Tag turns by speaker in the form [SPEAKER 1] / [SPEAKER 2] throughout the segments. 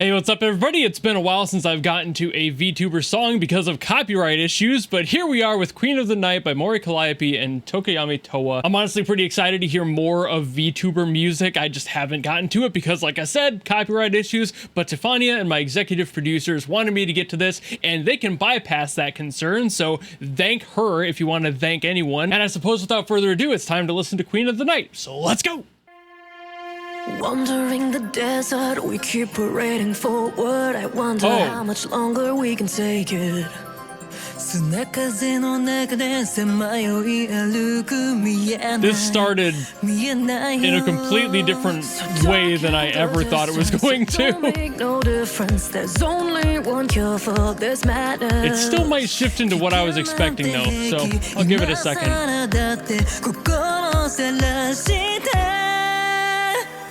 [SPEAKER 1] Hey, what's up everybody? It's been a while since I've gotten to a VTuber song because of copyright issues, but here we are with Queen of the Night by Mori Calliope and Tokoyami Towa. I'm honestly pretty excited to hear more of VTuber music. I just haven't gotten to it because, like I said, copyright issues, but Stefania and my executive producers wanted me to get to this, and they can bypass that concern, so thank her if you want to thank anyone. And I suppose without further ado, it's time to listen to Queen of the Night, so let's go!
[SPEAKER 2] Wandering the desert, we keep parading forward. I wonder how much longer we can take it.
[SPEAKER 1] This started in a completely different way than I ever thought it was going to.
[SPEAKER 2] No difference. There's only one cure for this madness.
[SPEAKER 1] It still might shift into what I was expecting though, so I'll give it a second.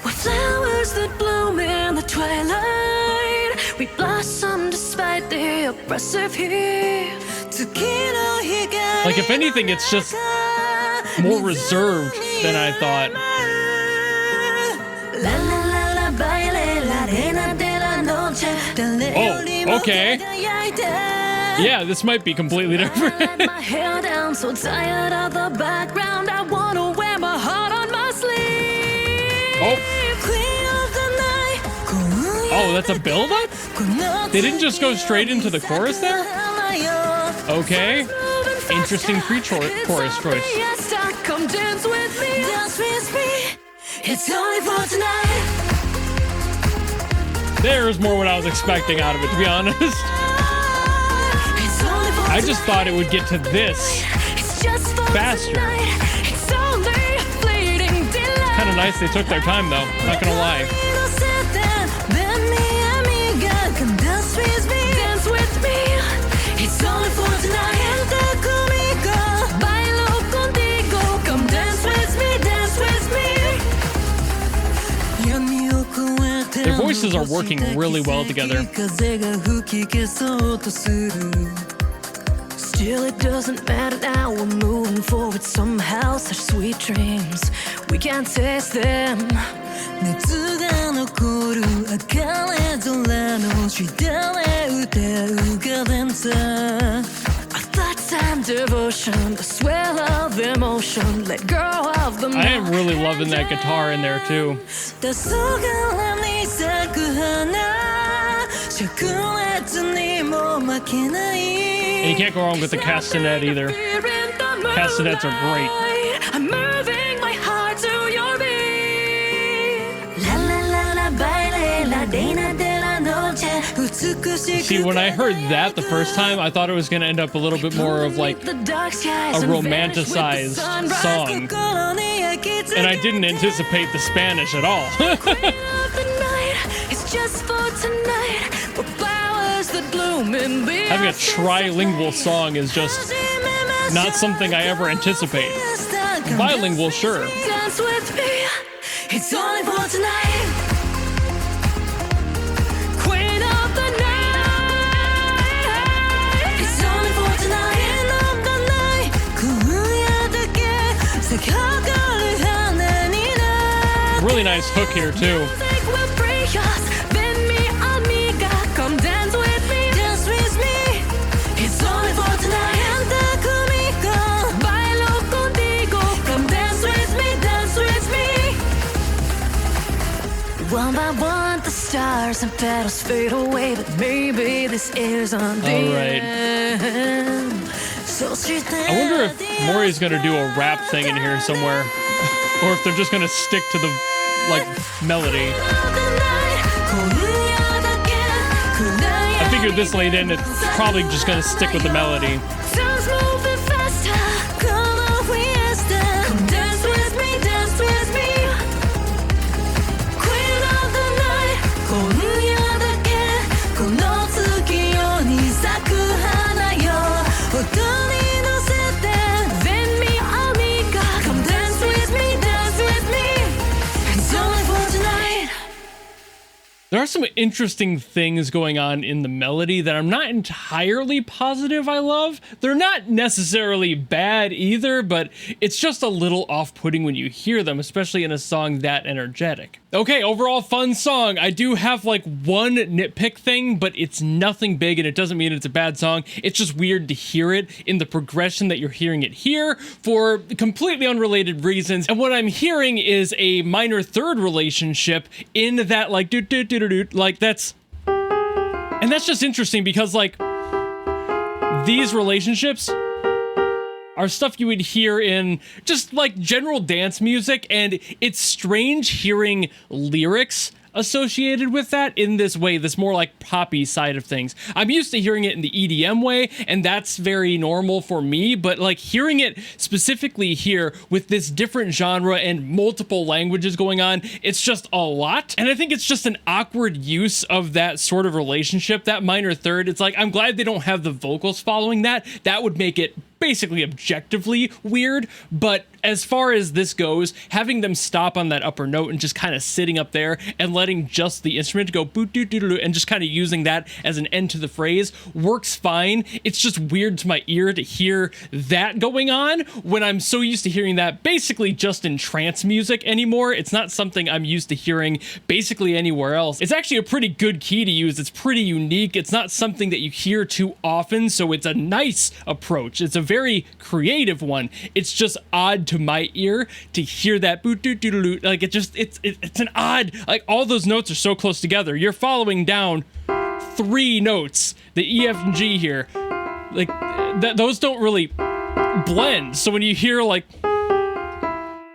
[SPEAKER 2] We're flowers that bloom in the twilight. We blossom despite the oppressive heat.
[SPEAKER 1] Like, if anything, it's just more reserved than I thought. Oh, okay. Yeah, this might be completely different.
[SPEAKER 2] My hair down, so tired of the background. I wanna wear my heart on my sleeve.
[SPEAKER 1] Oh. Oh, that's a build-up? They didn't just go straight into the chorus there? Okay. Interesting pre-chorus choice.
[SPEAKER 2] Come dance with me. Dance with me. It's only for tonight.
[SPEAKER 1] There's more what I was expecting out of it, to be honest. I just thought it would get to this faster. Kind of nice they took their time, though. Not gonna lie.
[SPEAKER 2] Dance with me. It's only for tonight. Bailo contigo. Come dance with me. Dance with me.
[SPEAKER 1] Their voices are working really well together.
[SPEAKER 2] Still, it doesn't matter now. We're moving forward somehow. Such sweet dreams, we can't taste them. Our thoughts and devotion, the swell of emotion. Let go of the.
[SPEAKER 1] I am really loving that guitar in there too. And you can't go wrong with the castanet either. Castanets are great.
[SPEAKER 2] I'm moving my heart to your beat.
[SPEAKER 1] See, when I heard that the first time, I thought it was going to end up a little bit more of like a romanticized song. And I didn't anticipate the Spanish at all. Having a trilingual song is just not something I ever anticipate. Bilingual, sure.
[SPEAKER 2] Dance with me. It's only for tonight. Queen of the night. It's only for tonight.
[SPEAKER 1] Really nice hook here too.
[SPEAKER 2] Come dance with me. Dance with me. It's only for tonight. Bailo contigo. Come dance with me. Dance with me. One by one, the stars and petals fade away, but maybe this isn't the end. So
[SPEAKER 1] I wonder if Mori's gonna do a rap thing in here somewhere, or if they're just gonna stick to the like melody. I figured this late in, it's probably just gonna stick with the melody. There are some interesting things going on in the melody that I'm not entirely positive I love. They're not necessarily bad either, but it's just a little off-putting when you hear them, especially in a song that energetic. Okay, overall fun song. I do have like one nitpick thing, but it's nothing big and it doesn't mean it's a bad song. It's just weird to hear it in the progression that you're hearing it here for completely unrelated reasons. And what I'm hearing is a minor third relationship in that like like that's just interesting because like these relationships are stuff you would hear in just like general dance music, and it's strange hearing lyrics associated with that in this way, this more like poppy side of things. I'm used to hearing it in the EDM way, and that's very normal for me, but like hearing it specifically here with this different genre and multiple languages going on, it's just a lot. And I think it's just an awkward use of that sort of relationship, that minor third. It's like, I'm glad they don't have the vocals following that. That would make it basically objectively weird, but as far as this goes, having them stop on that upper note and just kind of sitting up there and letting just the instrument go boot doo doo doo and just kind of using that as an end to the phrase works fine. It's just weird to my ear to hear that going on when I'm so used to hearing that basically just in trance music anymore. It's not something I'm used to hearing basically anywhere else. It's actually a pretty good key to use. It's pretty unique. It's not something that you hear too often, so it's a nice approach. It's a very creative one. It's just odd to my ear to hear that boot doo doo doo. Like it's an odd, like all those notes are so close together. You're following down 3 notes, the E, F, and G here. Like those don't really blend. So when you hear like,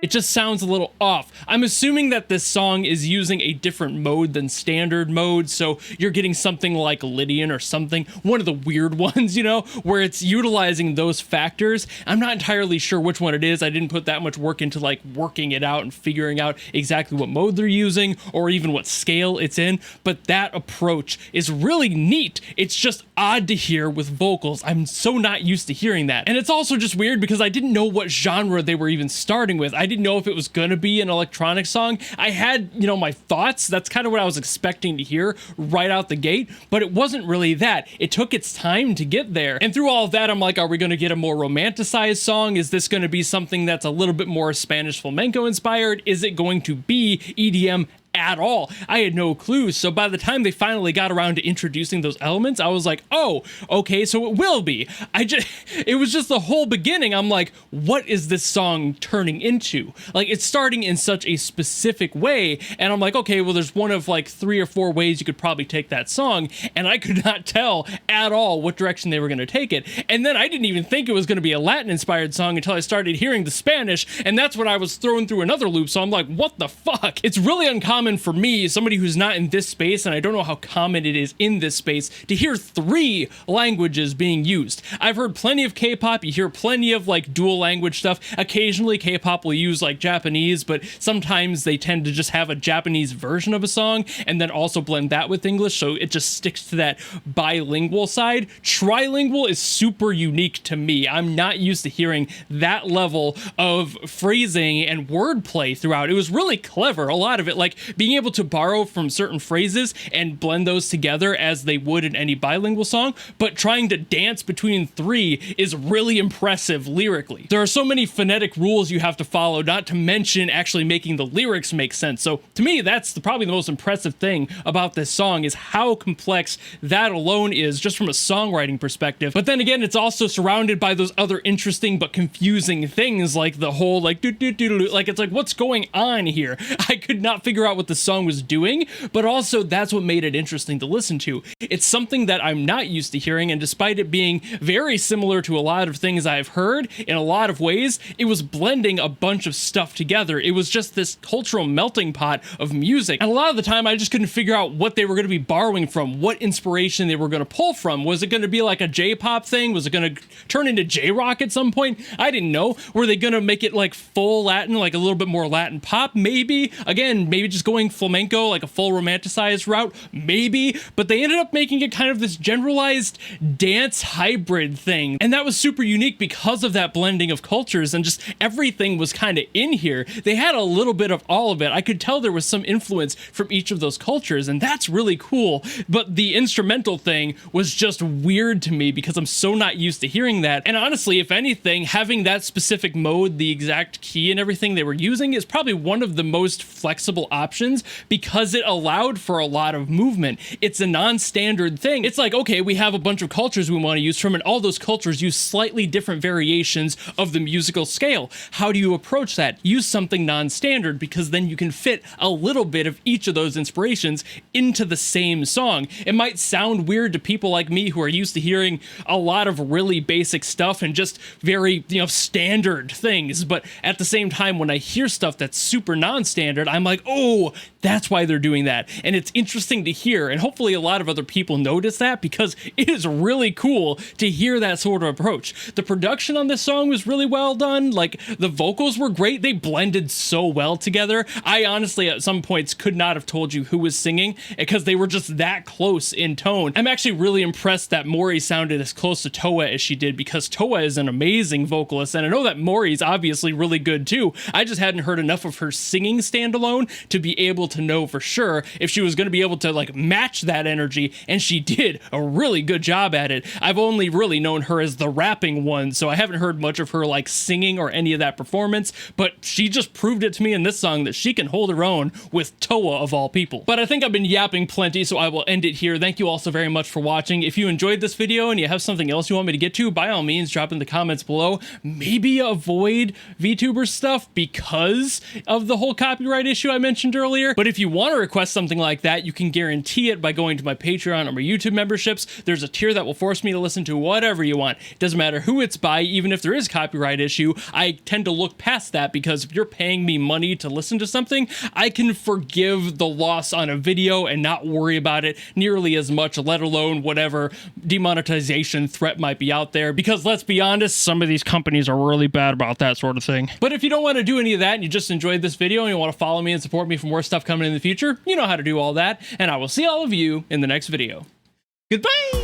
[SPEAKER 1] it just sounds a little off. I'm assuming that this song is using a different mode than standard mode, so you're getting something like Lydian or something, one of the weird ones, you know, where it's utilizing those factors. I'm not entirely sure which one it is. I didn't put that much work into like working it out and figuring out exactly what mode they're using or even what scale it's in, but that approach is really neat. It's just odd to hear with vocals. I'm so not used to hearing that. And it's also just weird because I didn't know what genre they were even starting with. I didn't know if it was gonna be an electronic song. I had, you know, my thoughts. That's kind of what I was expecting to hear right out the gate, but it wasn't really that. It took its time to get there. And through all of that, I'm like, are we gonna get a more romanticized song? Is this gonna be something that's a little bit more Spanish flamenco inspired? Is it going to be EDM at all? I had no clue. So by the time they finally got around to introducing those elements, I was like, oh, okay, so it will be. It was just the whole beginning. I'm like, what is this song turning into? Like, it's starting in such a specific way, and I'm like, okay, well, there's one of like 3 or 4 ways you could probably take that song, and I could not tell at all what direction they were going to take it. And then I didn't even think it was going to be a Latin-inspired song until I started hearing the Spanish, and that's when I was thrown through another loop, so I'm like, what the fuck? It's really uncommon for me, somebody who's not in this space, and I don't know how common it is in this space, to hear 3 languages being used. I've heard plenty of K-pop, you hear plenty of like dual language stuff. Occasionally K-pop will use like Japanese, but sometimes they tend to just have a Japanese version of a song and then also blend that with English, so it just sticks to that bilingual side. Trilingual is super unique to me. I'm not used to hearing that level of phrasing and wordplay throughout. It was really clever, a lot of it, like being able to borrow from certain phrases and blend those together as they would in any bilingual song, but trying to dance between 3 is really impressive lyrically. There are so many phonetic rules you have to follow, not to mention actually making the lyrics make sense. So to me, that's probably the most impressive thing about this song, is how complex that alone is just from a songwriting perspective. But then again, it's also surrounded by those other interesting but confusing things, like the whole like like it's like, what's going on here? I could not figure out what the song was doing, but also that's what made it interesting to listen to. It's something that I'm not used to hearing, and despite it being very similar to a lot of things I've heard in a lot of ways, it was blending a bunch of stuff together. It was just this cultural melting pot of music, and a lot of the time I just couldn't figure out what they were going to be borrowing from, what inspiration they were going to pull from. Was it going to be like a J-pop thing? Was it going to turn into J-rock at some point? I didn't know. Were they going to make it like full Latin, like a little bit more Latin pop? Maybe. Again, maybe just go going flamenco, like a full romanticized route, maybe, but they ended up making it kind of this generalized dance hybrid thing. And that was super unique because of that blending of cultures, and just everything was kind of in here. They had a little bit of all of it. I could tell there was some influence from each of those cultures, and that's really cool. But the instrumental thing was just weird to me because I'm so not used to hearing that. And honestly, if anything, having that specific mode, the exact key and everything they were using, is probably one of the most flexible options because it allowed for a lot of movement. It's a non-standard thing. It's like, okay, we have a bunch of cultures we want to use from, and all those cultures use slightly different variations of the musical scale. How do you approach that? Use something non-standard, because then you can fit a little bit of each of those inspirations into the same song. It might sound weird to people like me who are used to hearing a lot of really basic stuff and just very, standard things, but at the same time, when I hear stuff that's super non-standard, I'm like, oh, that's why they're doing that. And it's interesting to hear, and hopefully a lot of other people notice that, because it is really cool to hear that sort of approach. The production on this song was really well done. Like, the vocals were great. They blended so well together. I honestly, at some points, could not have told you who was singing because they were just that close in tone. I'm actually really impressed that Mori sounded as close to Towa as she did, because Towa is an amazing vocalist, and I know that Mori's obviously really good too. I just hadn't heard enough of her singing standalone to be able to know for sure if she was going to be able to like match that energy, and she did a really good job at it. I've only really known her as the rapping one, so I haven't heard much of her like singing or any of that performance, but she just proved it to me in this song that she can hold her own with Towa of all people. But I think I've been yapping plenty, so I will end it here. Thank you all so very much for watching. If you enjoyed this video and you have something else you want me to get to, by all means drop in the comments below. Maybe avoid VTuber stuff because of the whole copyright issue I mentioned earlier. But if you want to request something like that, you can guarantee it by going to my Patreon or my YouTube memberships. There's a tier that will force me to listen to whatever you want. It doesn't matter who it's by, even if there is copyright issue. I tend to look past that, because if you're paying me money to listen to something, I can forgive the loss on a video and not worry about it nearly as much, let alone whatever demonetization threat might be out there. Because let's be honest, some of these companies are really bad about that sort of thing. But if you don't want to do any of that and you just enjoyed this video and you want to follow me and support me for more stuff coming in the future, you know how to do all that. And I will see all of you in the next video. Goodbye!